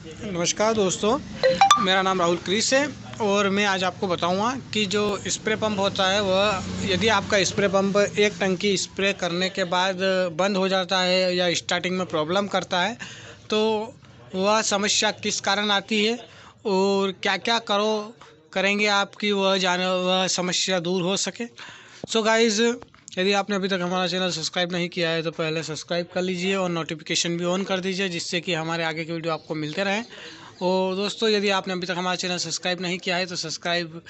नमस्कार दोस्तों, मेरा नाम राहुल क्रिस है और मैं आज आपको बताऊंगा कि जो स्प्रे पंप होता है वह यदि आपका स्प्रे पंप एक टंकी स्प्रे करने के बाद बंद हो जाता है या स्टार्टिंग में प्रॉब्लम करता है तो वह समस्या किस कारण आती है और क्या क्या करेंगे आपकी वह समस्या दूर हो सके। सो गाइज़, यदि आपने अभी तक हमारा चैनल सब्सक्राइब नहीं किया है तो पहले सब्सक्राइब कर लीजिए और नोटिफिकेशन भी ऑन कर दीजिए, जिससे कि हमारे आगे के वीडियो आपको मिलते रहें। और दोस्तों, यदि आपने अभी तक हमारा चैनल सब्सक्राइब नहीं किया है तो सब्सक्राइब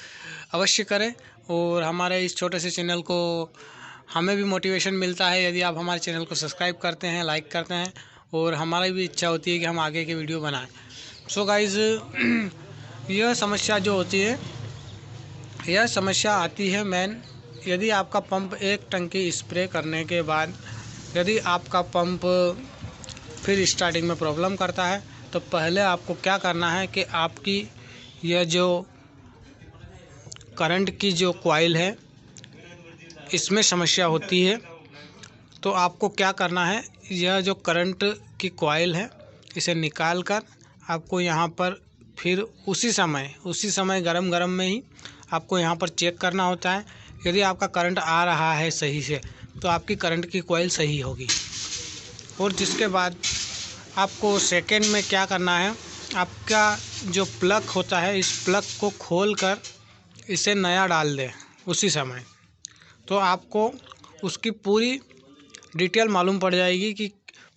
अवश्य करें और हमारे इस छोटे से चैनल को हमें भी मोटिवेशन मिलता है यदि आप हमारे चैनल को सब्सक्राइब करते हैं, लाइक करते हैं और हमारी भी इच्छा होती है कि हम आगे के वीडियो बनाएँ। सो गाइज़, यह समस्या जो होती है, यह समस्या आती है मेन यदि आपका पंप एक टंकी स्प्रे करने के बाद यदि आपका पंप फिर स्टार्टिंग में प्रॉब्लम करता है तो पहले आपको क्या करना है कि आपकी यह जो करंट की जो कॉइल है इसमें समस्या होती है। तो आपको क्या करना है, यह जो करंट की कॉइल है इसे निकाल कर आपको यहाँ पर फिर उसी समय गरम में ही आपको यहाँ पर चेक करना होता है। यदि आपका करंट आ रहा है सही से तो आपकी करंट की कॉइल सही होगी। और जिसके बाद आपको सेकेंड में क्या करना है, आपका जो प्लग होता है इस प्लग को खोल कर इसे नया डाल दें उसी समय, तो आपको उसकी पूरी डिटेल मालूम पड़ जाएगी कि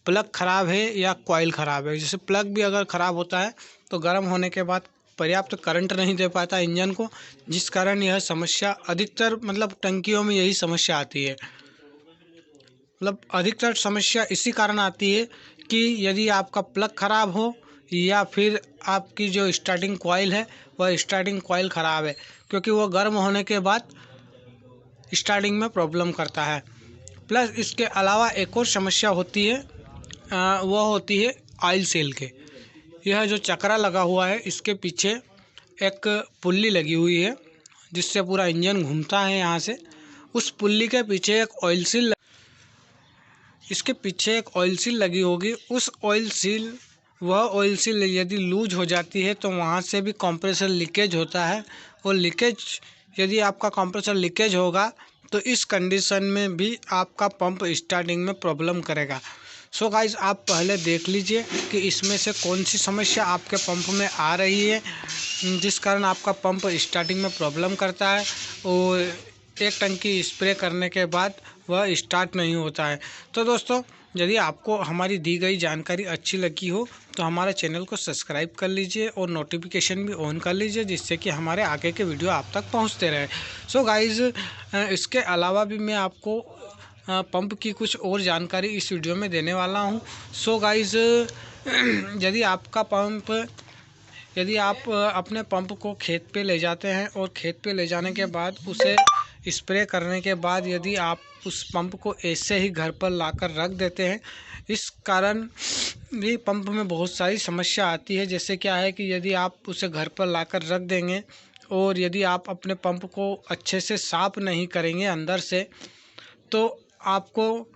प्लग ख़राब है या कॉइल ख़राब है। जैसे प्लग भी अगर ख़राब होता है तो गर्म होने के बाद पर्याप्त करंट नहीं दे पाता इंजन को, जिस कारण यह समस्या अधिकतर टंकियों में यही समस्या आती है। अधिकतर समस्या इसी कारण आती है कि यदि आपका प्लग ख़राब हो या फिर आपकी जो स्टार्टिंग कॉइल है वह स्टार्टिंग कॉइल ख़राब है, क्योंकि वह गर्म होने के बाद स्टार्टिंग में प्रॉब्लम करता है। प्लस इसके अलावा एक और समस्या होती है, वह होती है ऑयल सेल के। यह जो चक्रा लगा हुआ है इसके पीछे एक पुल्ली लगी हुई है जिससे पूरा इंजन घूमता है। यहाँ से उस पुल्ली के पीछे एक ऑयल सील, इसके पीछे एक ऑयल सील लगी होगी। उस ऑयल सील यदि लूज हो जाती है तो वहाँ से भी कंप्रेसर लीकेज होता है और यदि आपका कंप्रेसर लीकेज होगा तो इस कंडीशन में भी आपका पंप स्टार्टिंग में प्रॉब्लम करेगा। सो गाइज, आप पहले देख लीजिए कि इसमें से कौन सी समस्या आपके पंप में आ रही है जिस कारण आपका पंप स्टार्टिंग में प्रॉब्लम करता है और एक टंकी स्प्रे करने के बाद वह स्टार्ट नहीं होता है। तो दोस्तों, यदि आपको हमारी दी गई जानकारी अच्छी लगी हो तो हमारे चैनल को सब्सक्राइब कर लीजिए और नोटिफिकेशन भी ऑन कर लीजिए, जिससे कि हमारे आगे के वीडियो आप तक पहुंचते रहे। सो गाइज़, इसके अलावा भी मैं आपको पंप की कुछ और जानकारी इस वीडियो में देने वाला हूं। सो गाइज़, यदि आप अपने पंप को खेत पे ले जाते हैं और खेत पे ले जाने के बाद उसे स्प्रे करने के बाद यदि आप उस पंप को ऐसे ही घर पर लाकर रख देते हैं, इस कारण भी पंप में बहुत सारी समस्या आती है। जैसे क्या है कि यदि आप उसे घर पर लाकर रख देंगे और यदि आप अपने पंप को अच्छे से साफ़ नहीं करेंगे अंदर से, तो आपको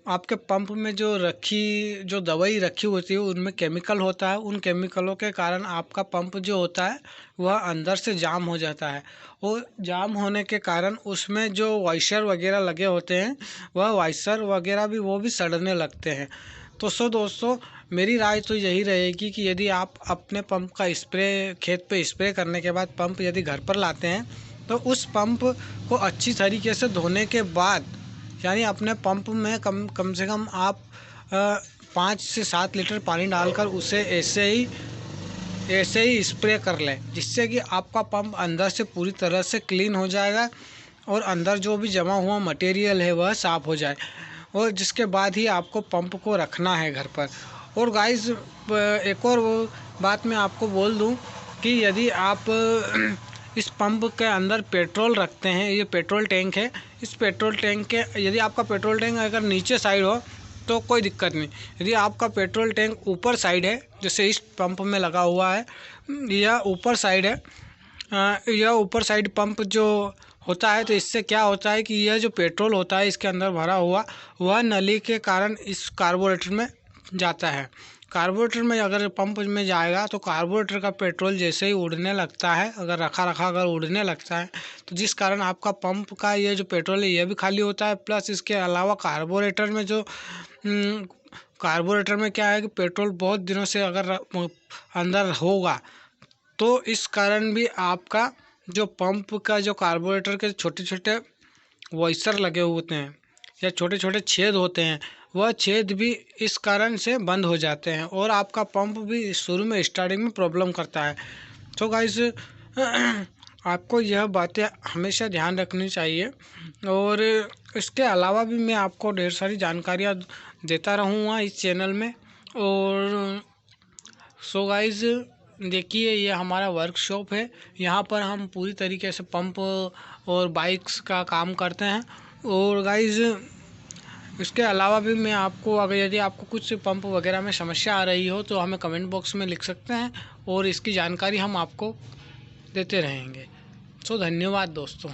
आपके पंप में जो दवाई रखी होती है उनमें केमिकल होता है। उन केमिकलों के कारण आपका पंप जो होता है वह अंदर से जाम हो जाता है और जाम होने के कारण उसमें जो वाइशर वगैरह लगे होते हैं वह वाइशर वगैरह भी वो भी सड़ने लगते हैं। तो दोस्तों, मेरी राय तो यही रहेगी कि यदि आप अपने पंप का खेत पे स्प्रे करने के बाद पंप यदि घर पर लाते हैं तो उस पंप को अच्छी तरीके से धोने के बाद, यानी अपने पंप में कम से कम आप 5 से 7 लीटर पानी डालकर उसे ऐसे ही स्प्रे कर लें, जिससे कि आपका पंप अंदर से पूरी तरह से क्लीन हो जाएगा और अंदर जो भी जमा हुआ मटेरियल है वह साफ़ हो जाए। और जिसके बाद ही आपको पंप को रखना है घर पर। और गाइस, एक और बात मैं आपको बोल दूं कि यदि आप इस पंप के अंदर पेट्रोल रखते हैं, ये पेट्रोल टैंक है, इस पेट्रोल टैंक के यदि आपका पेट्रोल टैंक अगर नीचे साइड हो तो कोई दिक्कत नहीं। यदि आपका पेट्रोल टैंक ऊपर साइड है, जैसे इस पंप में लगा हुआ है, यह ऊपर साइड है, यह ऊपर साइड पंप जो होता है, तो इससे क्या होता है कि यह जो पेट्रोल होता है इसके अंदर भरा हुआ वह नली के कारण इस कार्बोरेटर में जाता है। कार्बोरेटर में अगर पंप में जाएगा तो कार्बोरेटर का पेट्रोल जैसे ही उड़ने लगता है, अगर रखा अगर उड़ने लगता है तो जिस कारण आपका पंप का ये जो पेट्रोल है ये भी खाली होता है। प्लस इसके अलावा कार्बोरेटर में जो कार्बोरेटर में क्या है कि पेट्रोल बहुत दिनों से अगर अंदर होगा तो इस कारण भी आपका जो पंप का जो कार्बोरेटर के छोटे छोटे वॉइसर लगे होते हैं या छोटे छोटे छेद होते हैं, वह छेद भी इस कारण से बंद हो जाते हैं और आपका पंप भी शुरू में स्टार्टिंग में प्रॉब्लम करता है। तो गाइस आपको यह बातें हमेशा ध्यान रखनी चाहिए और इसके अलावा भी मैं आपको ढेर सारी जानकारियाँ देता रहूँगा इस चैनल में। और सो गाइस देखिए, ये हमारा वर्कशॉप है, यहाँ पर हम पूरी तरीके से पंप और बाइक्स का काम करते हैं। और गाइस इसके अलावा भी मैं आपको, अगर यदि आपको कुछ पंप वगैरह में समस्या आ रही हो तो हमें कमेंट बॉक्स में लिख सकते हैं और इसकी जानकारी हम आपको देते रहेंगे। सो धन्यवाद दोस्तों।